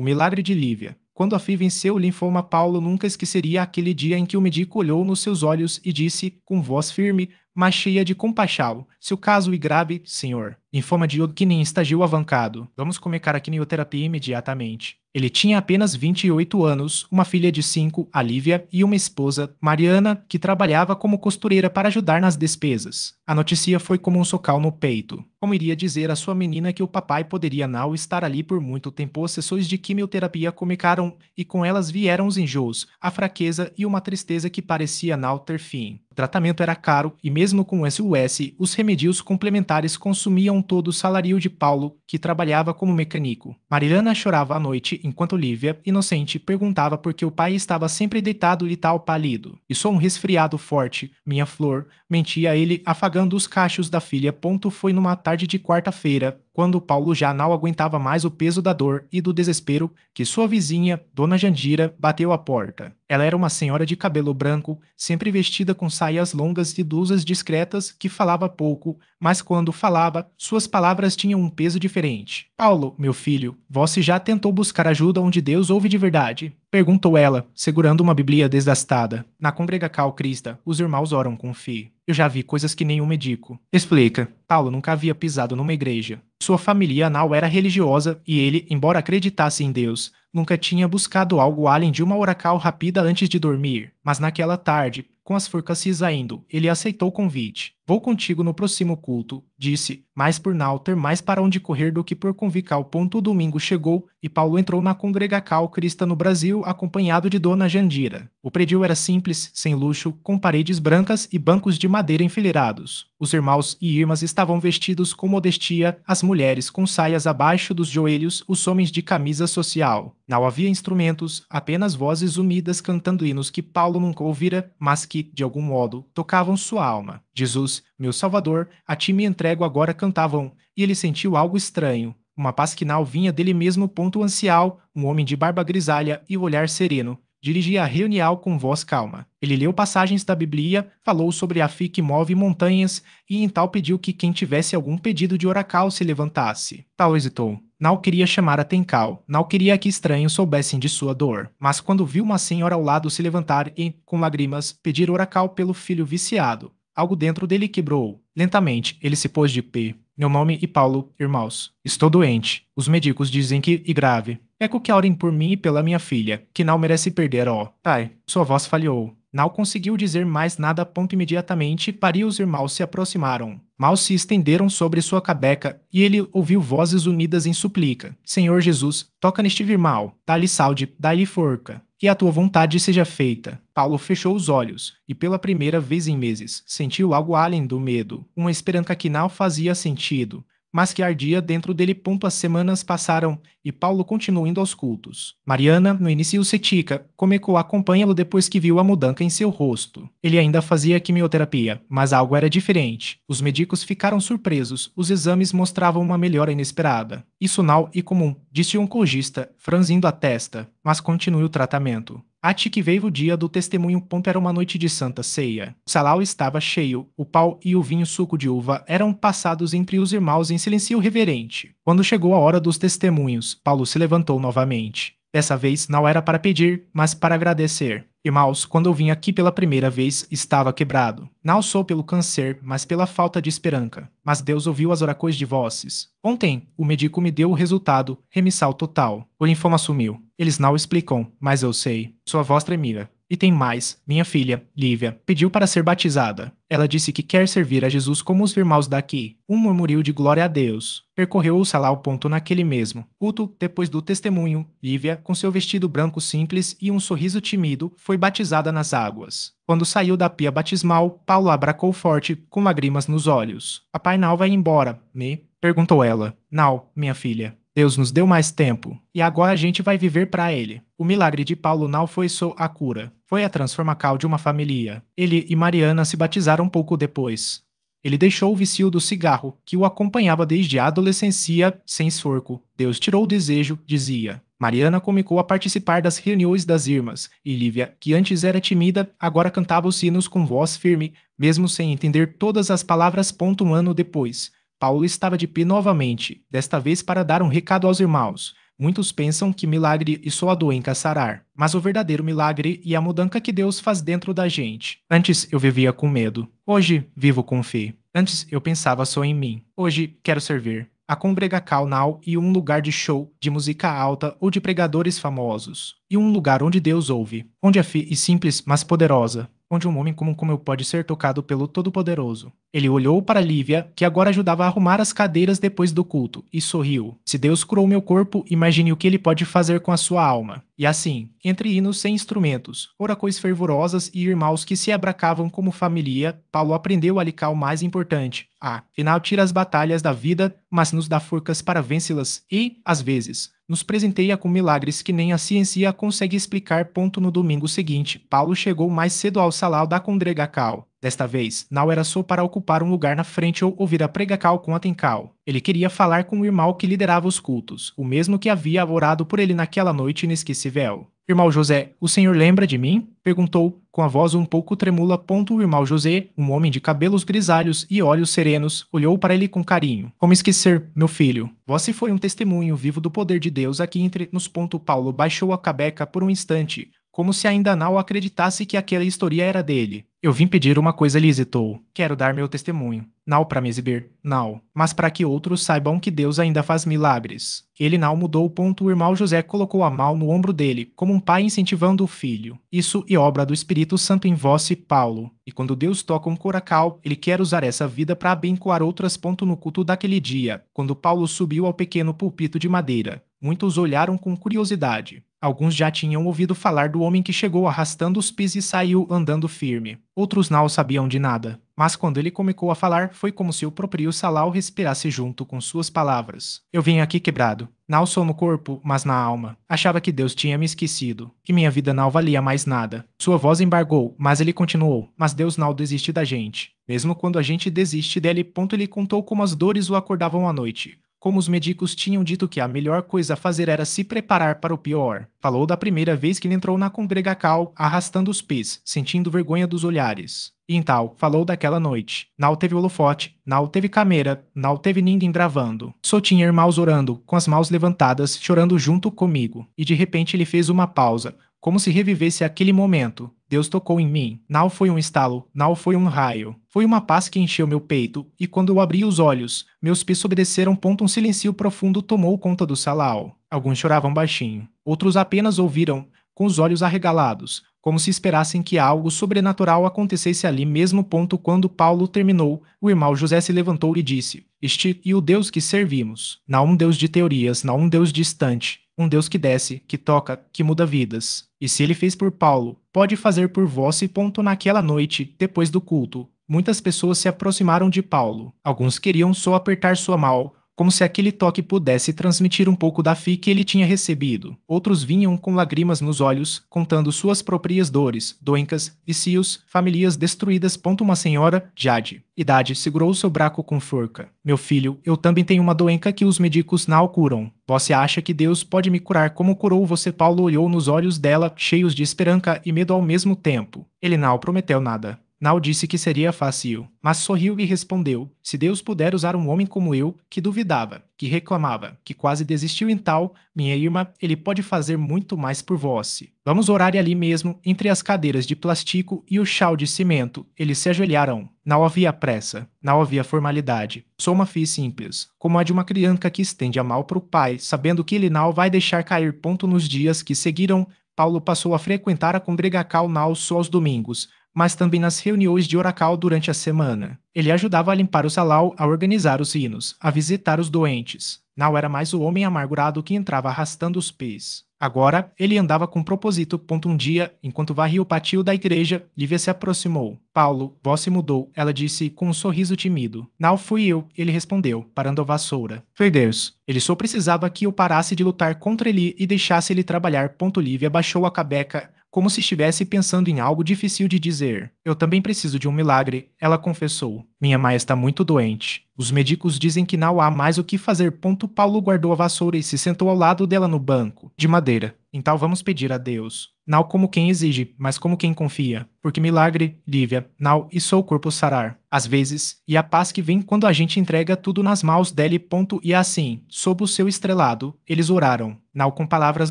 O milagre de Lívia. Quando a FI venceu o linfoma, Paulo nunca esqueceria aquele dia em que o médico olhou nos seus olhos e disse, com voz firme, mas cheia de compaixão: seu caso é grave, senhor. Linfoma de Hodgkin estágio avançado. Vamos começar a quimioterapia imediatamente. Ele tinha apenas 28 anos, uma filha de 5, a Lívia, e uma esposa, Mariana, que trabalhava como costureira para ajudar nas despesas. A notícia foi como um socal no peito. Como iria dizer à sua menina que o papai poderia não estar ali por muito tempo? As sessões de quimioterapia começaram e com elas vieram os enjoos, a fraqueza e uma tristeza que parecia não ter fim. O tratamento era caro e mesmo com o SUS, os remédios complementares consumiam todo o salário de Paulo, que trabalhava como mecânico. Mariana chorava à noite enquanto Lívia, inocente, perguntava por que o pai estava sempre deitado e tal pálido. E só um resfriado forte, minha flor, mentia ele, afagando os cachos da filha. Foi numa tarde de quarta-feira, quando Paulo já não aguentava mais o peso da dor e do desespero, que sua vizinha, Dona Jandira, bateu à porta. Ela era uma senhora de cabelo branco, sempre vestida com saias longas e blusas discretas, que falava pouco, mas quando falava, suas palavras tinham um peso diferente. Paulo, meu filho, você já tentou buscar ajuda onde Deus ouve de verdade? Perguntou ela, segurando uma bíblia desgastada. Na congregação cristã, os irmãos oram com fé. Eu já vi coisas que nenhum médico. Explica. Paulo nunca havia pisado numa igreja. Sua família não era religiosa e ele, embora acreditasse em Deus, nunca tinha buscado algo além de uma oração rápida antes de dormir. Mas naquela tarde, com as forcas se saindo, ele aceitou o convite. Vou contigo no próximo culto, disse, mas por não ter mais para onde correr do que por convicar. O domingo chegou e Paulo entrou na congregação cristã no Brasil acompanhado de Dona Jandira. O prédio era simples, sem luxo, com paredes brancas e bancos de madeira enfileirados. Os irmãos e irmãs estavam vestidos com modestia, as mulheres com saias abaixo dos joelhos, os homens de camisa social. Não havia instrumentos, apenas vozes úmidas cantando hinos que Paulo nunca ouvira, mas que, de algum modo, tocavam sua alma. Jesus, meu Salvador, a ti me entrego agora, cantavam, e ele sentiu algo estranho. Uma paz que não vinha dele mesmo. O ancião, um homem de barba grisalha e olhar sereno, dirigia a reunião com voz calma. Ele leu passagens da Bíblia, falou sobre a fé que move montanhas e então pediu que quem tivesse algum pedido de oracal se levantasse. Tal hesitou. Não queria chamar atenção, não queria que estranhos soubessem de sua dor. Mas quando viu uma senhora ao lado se levantar e, com lágrimas, pedir oracal pelo filho viciado, algo dentro dele quebrou. Lentamente, ele se pôs de pé. Meu nome é Paulo, irmãos. Estou doente. Os médicos dizem que é grave. Peço que orem por mim e pela minha filha, que não merece perder, ó. Pai, sua voz falhou. Não conseguiu dizer mais nada. Imediatamente, para os irmãos se aproximaram. Mal se estenderam sobre sua cabeça, e ele ouviu vozes unidas em súplica. Senhor Jesus, toca neste irmão, dá-lhe saúde, dá-lhe força. Que a tua vontade seja feita. Paulo fechou os olhos, e pela primeira vez em meses, sentiu algo além do medo, uma esperança que não fazia sentido, mas que ardia dentro dele. As semanas passaram, e Paulo continuou indo aos cultos. Mariana, no início cética, começou a acompanhá-lo depois que viu a mudança em seu rosto. Ele ainda fazia quimioterapia, mas algo era diferente. Os médicos ficaram surpresos, os exames mostravam uma melhora inesperada. Isso não é comum, disse o oncologista, franzindo a testa, mas continue o tratamento. Até que veio o dia do testemunho. Era uma noite de Santa Ceia. O salão estava cheio, o pão e o vinho suco de uva eram passados entre os irmãos em silêncio reverente. Quando chegou a hora dos testemunhos, Paulo se levantou novamente. Dessa vez não era para pedir, mas para agradecer. Irmãos, quando eu vim aqui pela primeira vez, estava quebrado. Não só pelo câncer, mas pela falta de esperança. Mas Deus ouviu as orações de vozes. Ontem, o médico me deu o resultado, remissão total. O linfoma sumiu. Eles não explicam, mas eu sei. Sua voz tremia. E tem mais. Minha filha, Lívia, pediu para ser batizada. Ela disse que quer servir a Jesus como os irmãos daqui. Um murmurio de glória a Deus. Percorreu o salão. Naquele mesmo culto, depois do testemunho, Lívia, com seu vestido branco simples e um sorriso tímido, foi batizada nas águas. Quando saiu da pia batismal, Paulo abracou forte, com lágrimas nos olhos. Papai não vai embora, me? Perguntou ela. Não, minha filha. Deus nos deu mais tempo, e agora a gente vai viver para ele. O milagre de Paulo não foi só a cura, foi a transformação de uma família. Ele e Mariana se batizaram pouco depois. Ele deixou o vício do cigarro, que o acompanhava desde a adolescência, sem esforço. Deus tirou o desejo, dizia. Mariana começou a participar das reuniões das irmãs, e Lívia, que antes era tímida, agora cantava os hinos com voz firme, mesmo sem entender todas as palavras. Um ano depois, Paulo estava de pé novamente, desta vez para dar um recado aos irmãos. Muitos pensam que milagre e só a doença sarar, mas o verdadeiro milagre é a mudança que Deus faz dentro da gente. Antes eu vivia com medo, hoje vivo com fé. Antes eu pensava só em mim, hoje quero servir. A congregação now e um lugar de show, de música alta ou de pregadores famosos. E um lugar onde Deus ouve, onde a fé é simples, mas poderosa, onde um homem como eu pode ser tocado pelo Todo-Poderoso. Ele olhou para Lívia, que agora ajudava a arrumar as cadeiras depois do culto, e sorriu. Se Deus curou meu corpo, imagine o que ele pode fazer com a sua alma. E assim, entre hinos sem instrumentos, orações fervorosas e irmãos que se abracavam como família, Paulo aprendeu a lição mais importante. Afinal tira as batalhas da vida, mas nos dá forças para vencê-las e, às vezes, nos presenteia com milagres que nem a ciência consegue explicar. No domingo seguinte, Paulo chegou mais cedo ao salão da congregação. Desta vez, não era só para ocupar um lugar na frente ou ouvir a pregação com atenção. Ele queria falar com o irmão que liderava os cultos, o mesmo que havia orado por ele naquela noite inesquecível. Irmão José, o senhor lembra de mim? Perguntou, com a voz um pouco tremula. O irmão José, um homem de cabelos grisalhos e olhos serenos, olhou para ele com carinho. Como esquecer, meu filho? Você foi um testemunho vivo do poder de Deus aqui entre nos. Paulo baixou a cabeça por um instante, como se ainda não acreditasse que aquela história era dele. Eu vim pedir uma coisa, lhe hesitou. Quero dar meu testemunho. Não para me exibir, não, mas para que outros saibam que Deus ainda faz milagres. Ele não mudou o ponto. O irmão José colocou a mão no ombro dele, como um pai incentivando o filho. Isso é obra do Espírito Santo em vós, Paulo. E quando Deus toca um coracal, ele quer usar essa vida para abençoar outras. No culto daquele dia, quando Paulo subiu ao pequeno púlpito de madeira, muitos olharam com curiosidade. Alguns já tinham ouvido falar do homem que chegou arrastando os pés e saiu andando firme. Outros não sabiam de nada. Mas quando ele começou a falar, foi como se o próprio salão respirasse junto com suas palavras. Eu vim aqui quebrado. Não só no corpo, mas na alma. Achava que Deus tinha me esquecido, que minha vida não valia mais nada. Sua voz embargou, mas ele continuou. Mas Deus não desiste da gente. Mesmo quando a gente desiste dele. Ele contou como as dores o acordavam à noite. Como os médicos tinham dito que a melhor coisa a fazer era se preparar para o pior. Falou da primeira vez que ele entrou na congregação, arrastando os pés, sentindo vergonha dos olhares. E então, falou daquela noite. Não teve holofote, não teve câmera, não teve ninguém gravando. Só tinha irmãos orando, com as mãos levantadas, chorando junto comigo. E de repente ele fez uma pausa, como se revivesse aquele momento. Deus tocou em mim. Não foi um estalo, não foi um raio. Foi uma paz que encheu meu peito, e quando eu abri os olhos, meus pés obedeceram. Um silêncio profundo tomou conta do salão. Alguns choravam baixinho, outros apenas ouviram, com os olhos arregalados, como se esperassem que algo sobrenatural acontecesse ali mesmo. Quando Paulo terminou, o irmão José se levantou e disse: Este é o Deus que servimos. Não um Deus de teorias, não um Deus distante. Um Deus que desce, que toca, que muda vidas. E se ele fez por Paulo, pode fazer por vós. Naquela noite, depois do culto, muitas pessoas se aproximaram de Paulo. Alguns queriam só apertar sua mão, como se aquele toque pudesse transmitir um pouco da fé que ele tinha recebido. Outros vinham com lágrimas nos olhos, contando suas próprias dores, doenças, vícios, famílias destruídas. Uma senhora, Jade, idade, segurou seu braço com forca. Meu filho, eu também tenho uma doença que os médicos não curam. Você acha que Deus pode me curar como curou você? Paulo olhou nos olhos dela, cheios de esperança e medo ao mesmo tempo. Ele não prometeu nada. Não disse que seria fácil, mas sorriu e respondeu: se Deus puder usar um homem como eu, que duvidava, que reclamava, que quase desistiu então, minha irmã, ele pode fazer muito mais por vós. Vamos orar. E ali mesmo, entre as cadeiras de plástico e o chão de cimento, eles se ajoelharam. Não havia pressa, não havia formalidade, só uma fé simples, como a de uma criança que estende a mão para o pai, sabendo que ele não vai deixar cair. Nos dias que seguiram, Paulo passou a frequentar a congregação não só aos domingos, mas também nas reuniões de oração durante a semana. Ele ajudava a limpar o salão, a organizar os hinos, a visitar os doentes. Não era mais o homem amargurado que entrava arrastando os pés. Agora, ele andava com propósito. Um dia, enquanto varria o pátio da igreja, Lívia se aproximou. Paulo, voz se mudou, ela disse com um sorriso tímido. Não fui eu, ele respondeu, parando a vassoura. Foi Deus. Ele só precisava que eu parasse de lutar contra ele e deixasse ele trabalhar. Lívia baixou a cabeça, como se estivesse pensando em algo difícil de dizer. Eu também preciso de um milagre, ela confessou. Minha mãe está muito doente. Os médicos dizem que não há mais o que fazer. Paulo guardou a vassoura e se sentou ao lado dela no banco de madeira. Então vamos pedir a Deus. Não como quem exige, mas como quem confia. Porque milagre, Lívia, não e sou corpo sarar. Às vezes, e a paz que vem quando a gente entrega tudo nas mãos dele. E assim, sob o seu estrelado, eles oraram. Não com palavras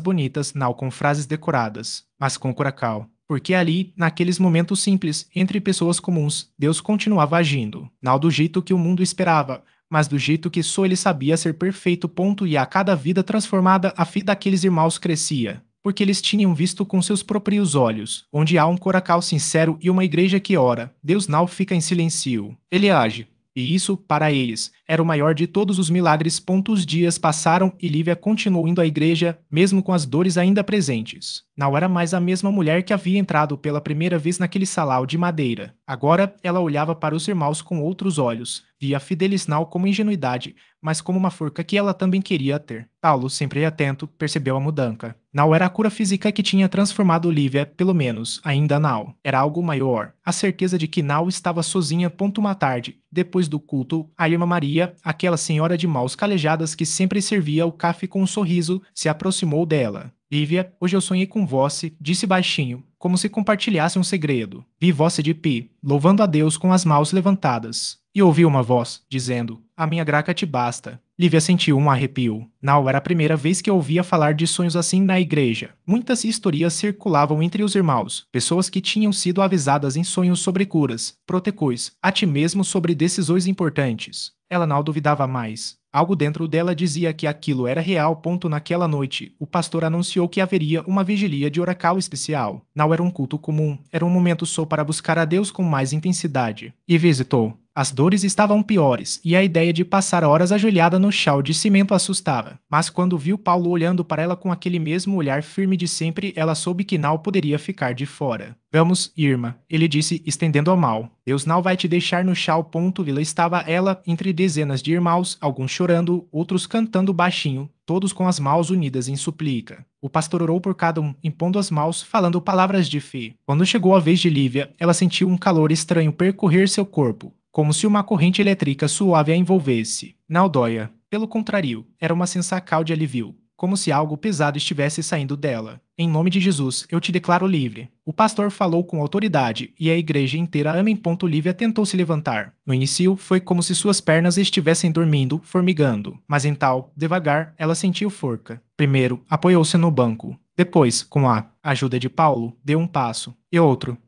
bonitas, não com frases decoradas, mas com coracal. Porque ali, naqueles momentos simples, entre pessoas comuns, Deus continuava agindo. Não do jeito que o mundo esperava, mas do jeito que só ele sabia ser perfeito. E a cada vida transformada, a fé daqueles irmãos crescia. Porque eles tinham visto com seus próprios olhos, onde há um coracal sincero e uma igreja que ora, Deus não fica em silêncio. Ele age. E isso, para eles, era o maior de todos os milagres. Os dias passaram e Lívia continuou indo à igreja, mesmo com as dores ainda presentes. Não era mais a mesma mulher que havia entrado pela primeira vez naquele salão de madeira. Agora, ela olhava para os irmãos com outros olhos, via a fidelis não como ingenuidade, mas como uma forca que ela também queria ter. Paulo, sempre atento, percebeu a mudança. Não era a cura física que tinha transformado Lívia, pelo menos, ainda não. Era algo maior. A certeza de que não estava sozinha. Uma tarde, depois do culto, a irmã Maria, aquela senhora de mãos calejadas que sempre servia o café com um sorriso, se aproximou dela. Lívia, hoje eu sonhei com você, disse baixinho, como se compartilhasse um segredo. Vi você de pé, louvando a Deus com as mãos levantadas. E ouvi uma voz, dizendo, a minha graça te basta. Lívia sentiu um arrepio. Não era a primeira vez que ouvia falar de sonhos assim na igreja. Muitas historias circulavam entre os irmãos, pessoas que tinham sido avisadas em sonhos sobre curas, protecões, até mesmo sobre decisões importantes. Ela não duvidava mais. Algo dentro dela dizia que aquilo era real. Naquela noite, o pastor anunciou que haveria uma vigília de oracal especial. Não era um culto comum, era um momento só para buscar a Deus com mais intensidade. E visitou. As dores estavam piores, e a ideia de passar horas ajoelhada no chão de cimento assustava. Mas quando viu Paulo olhando para ela com aquele mesmo olhar firme de sempre, ela soube que não poderia ficar de fora. Vamos, irmã, ele disse, estendendo a mão. Deus não vai te deixar no chão. Lá estava ela, entre dezenas de irmãos, alguns chorando, outros cantando baixinho, todos com as mãos unidas em súplica. O pastor orou por cada um, impondo as mãos, falando palavras de fé. Quando chegou a vez de Lívia, ela sentiu um calor estranho percorrer seu corpo, como se uma corrente elétrica suave a envolvesse. Não dóia. Pelo contrário, era uma sensação de alívio, como se algo pesado estivesse saindo dela. Em nome de Jesus, eu te declaro livre. O pastor falou com autoridade, e a igreja inteira amém. Lívia tentou se levantar. No início, foi como se suas pernas estivessem dormindo, formigando. Mas então, devagar, ela sentiu forca. Primeiro, apoiou-se no banco. Depois, com a ajuda de Paulo, deu um passo. E outro.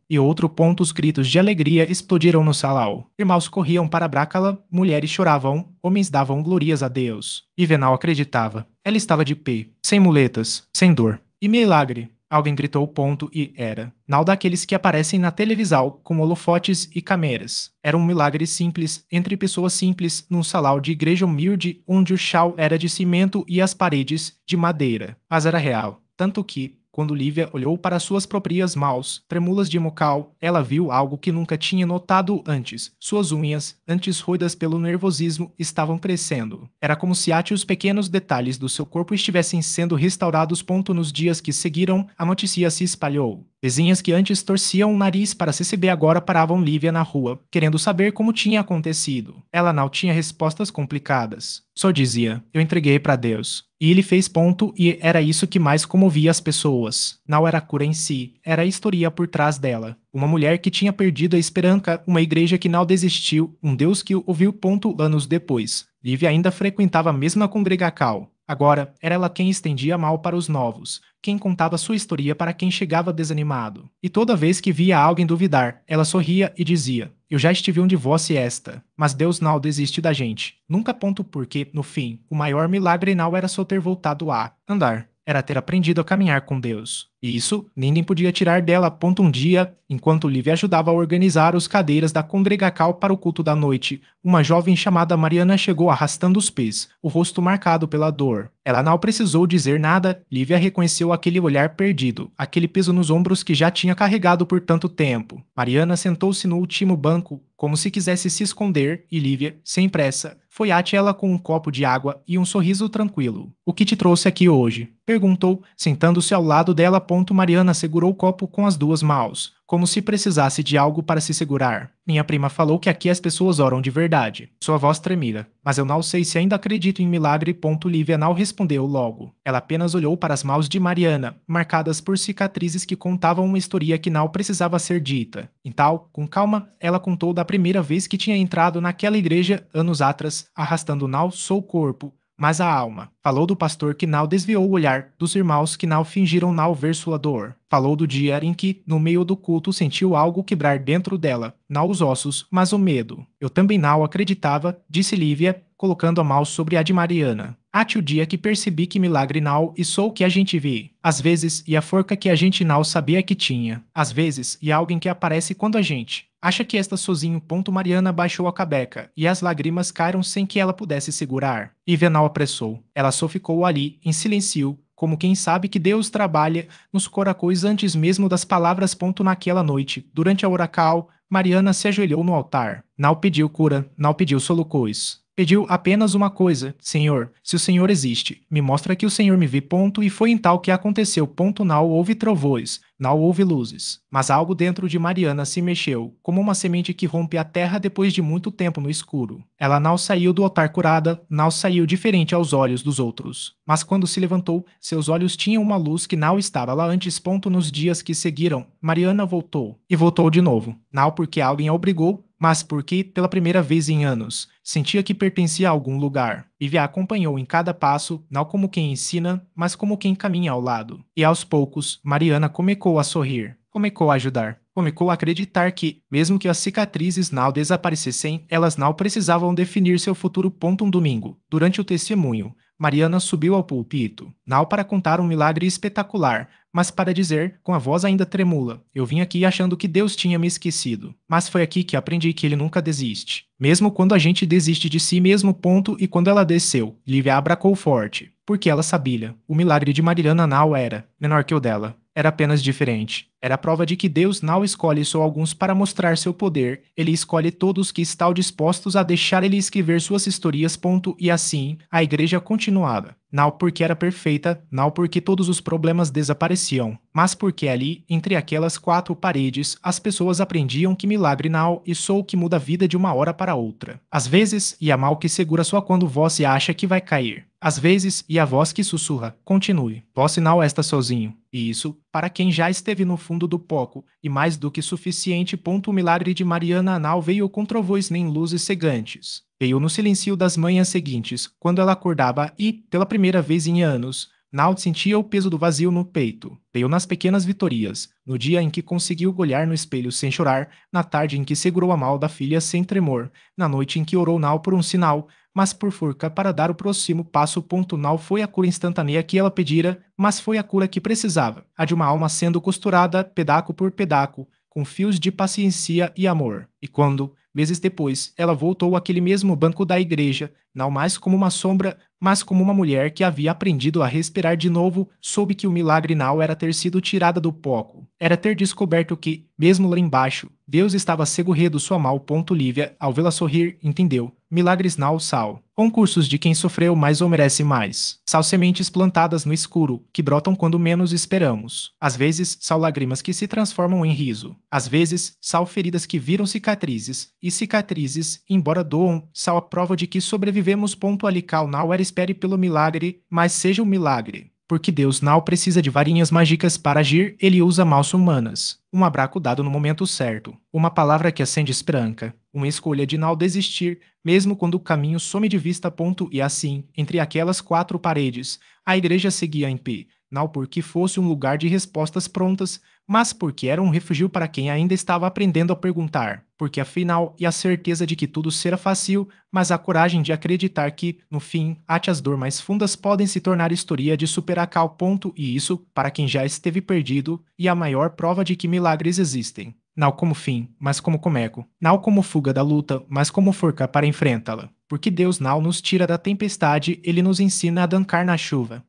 Os gritos de alegria explodiram no salão. Irmãos corriam para Brácala, mulheres choravam, homens davam glórias a Deus. E Venal acreditava. Ela estava de pé, sem muletas, sem dor. E milagre! Alguém gritou e era. Não daqueles que aparecem na televisão com holofotes e câmeras. Era um milagre simples, entre pessoas simples, num salão de igreja humilde, onde o chão era de cimento e as paredes de madeira. Mas era real. Tanto que, quando Lívia olhou para suas próprias mãos, trêmulas de mocal, ela viu algo que nunca tinha notado antes. Suas unhas, antes roídas pelo nervosismo, estavam crescendo. Era como se até os pequenos detalhes do seu corpo estivessem sendo restaurados. Nos dias que seguiram, a notícia se espalhou. Vizinhas que antes torciam o nariz para CCB agora paravam Lívia na rua, querendo saber como tinha acontecido. Ela não tinha respostas complicadas. Só dizia, eu entreguei para Deus. E ele fez e era isso que mais comovia as pessoas. Não era a cura em si, era a história por trás dela. Uma mulher que tinha perdido a esperança, uma igreja que não desistiu, um Deus que o ouviu. Anos depois. Lívia ainda frequentava a mesma congregação. Agora, era ela quem estendia a mão para os novos, quem contava sua história para quem chegava desanimado. E toda vez que via alguém duvidar, ela sorria e dizia, eu já estive onde você esta. Mas Deus não desiste da gente. Nunca. Porque, no fim, o maior milagre não era só ter voltado a andar. Era ter aprendido a caminhar com Deus. E isso, ninguém podia tirar dela. Um dia, enquanto Lívia ajudava a organizar as cadeiras da congregação para o culto da noite, uma jovem chamada Mariana chegou arrastando os pés, o rosto marcado pela dor. Ela não precisou dizer nada, Lívia reconheceu aquele olhar perdido, aquele peso nos ombros que já tinha carregado por tanto tempo. Mariana sentou-se no último banco, como se quisesse se esconder, e Lívia, sem pressa, foi até ela com um copo de água e um sorriso tranquilo. O que te trouxe aqui hoje? Perguntou, sentando-se ao lado dela. Mariana segurou o copo com as duas mãos, como se precisasse de algo para se segurar. Minha prima falou que aqui as pessoas oram de verdade. Sua voz tremida. Mas eu não sei se ainda acredito em milagre. Lívia não respondeu logo. Ela apenas olhou para as mãos de Mariana, marcadas por cicatrizes que contavam uma história que não precisava ser dita. Então, com calma, ela contou da primeira vez que tinha entrado naquela igreja anos atrás, arrastando não só o corpo, mas a alma. Falou do pastor que não desviou o olhar, dos irmãos que não fingiram não ver sua dor. Falou do dia em que, no meio do culto, sentiu algo quebrar dentro dela, não os ossos, mas o medo. Eu também não acreditava, disse Lívia, colocando a mão sobre a de Mariana. Até o dia que percebi que milagre não e sou o que a gente vê. Às vezes, e a forca que a gente não sabia que tinha. Às vezes, e alguém que aparece quando a gente acha que está sozinho. Mariana baixou a cabeça, e as lágrimas caíram sem que ela pudesse segurar. Lívia não apressou. Ela só ficou ali, em silêncio, como quem sabe que Deus trabalha nos corações antes mesmo das palavras. Naquela noite, durante a oracal, Mariana se ajoelhou no altar. Não pediu cura, não pediu soluções. Pediu apenas uma coisa: Senhor, se o Senhor existe, me mostra que o Senhor me vê. E foi em tal que aconteceu. Não houve trovões, não houve luzes. Mas algo dentro de Mariana se mexeu, como uma semente que rompe a terra depois de muito tempo no escuro. Ela não saiu do altar curada, não saiu diferente aos olhos dos outros. Mas quando se levantou, seus olhos tinham uma luz que não estava lá antes. Nos dias que seguiram, Mariana voltou. E voltou de novo. Não porque alguém a obrigou, mas porque, pela primeira vez em anos, sentia que pertencia a algum lugar. Ivy a acompanhou em cada passo, não como quem ensina, mas como quem caminha ao lado. E aos poucos, Mariana começou a sorrir, começou a ajudar, começou a acreditar que, mesmo que as cicatrizes não desaparecessem, elas não precisavam definir seu futuro. Um domingo, durante o testemunho, Mariana subiu ao púlpito, não para contar um milagre espetacular, mas para dizer, com a voz ainda tremula: eu vim aqui achando que Deus tinha me esquecido. Mas foi aqui que aprendi que ele nunca desiste. Mesmo quando a gente desiste de si mesmo. E quando ela desceu, Lívia abracou forte, porque ela sabia. O milagre de Mariana não era menor que o dela. Era apenas diferente. Era a prova de que Deus não escolhe só alguns para mostrar seu poder, ele escolhe todos que estão dispostos a deixar ele escrever suas histórias. E assim, a igreja continuava. Não porque era perfeita, não porque todos os problemas desapareciam, mas porque ali, entre aquelas quatro paredes, as pessoas aprendiam que milagre não e só o que muda a vida de uma hora para outra. Às vezes, e a mal que segura só quando você acha que vai cair. Às vezes, e a voz que sussurra: continue, você não está sozinho. E isso, para quem já esteve no fundo do poço, e mais do que suficiente. O milagre de Mariana não veio com trovões nem luzes cegantes. Veio no silêncio das manhãs seguintes, quando ela acordava e, pela primeira vez em anos, não sentia o peso do vazio no peito. Veio nas pequenas vitorias, no dia em que conseguiu olhar no espelho sem chorar, na tarde em que segurou a mão da filha sem tremor, na noite em que orou não por um sinal, mas por forca para dar o próximo passo. Não foi a cura instantânea que ela pedira, mas foi a cura que precisava, a de uma alma sendo costurada, pedaço por pedaço, com fios de paciência e amor. E quando, meses depois, ela voltou àquele mesmo banco da igreja, não mais como uma sombra, mas como uma mulher que havia aprendido a respirar de novo, soube que o milagre não era ter sido tirada do poço, era ter descoberto que, mesmo lá embaixo, Deus estava segurando sua mão. Lívia, ao vê-la sorrir, entendeu. Milagres não sal. Concursos de quem sofreu mais ou merece mais. São sementes plantadas no escuro, que brotam quando menos esperamos. Às vezes, são lágrimas que se transformam em riso. Às vezes, são feridas que viram cicatrizes. E cicatrizes, embora doam, são a prova de que sobrevivemos. Alical não era espere pelo milagre, mas seja um milagre. Porque Deus não precisa de varinhas mágicas para agir, ele usa mãos humanas. Um abraço dado no momento certo. Uma palavra que acende esperança. Uma escolha de não desistir, mesmo quando o caminho some de vista. E assim, entre aquelas quatro paredes, a igreja seguia em pé. Não porque fosse um lugar de respostas prontas, mas porque era um refúgio para quem ainda estava aprendendo a perguntar. Porque afinal, e a certeza de que tudo será fácil, mas a coragem de acreditar que, no fim, até as dores mais fundas podem se tornar história de superar cal. E isso, para quem já esteve perdido, e a maior prova de que milagres existem. Não como fim, mas como começo. Não como fuga da luta, mas como forca para enfrentá-la. Porque Deus não nos tira da tempestade, ele nos ensina a dançar na chuva.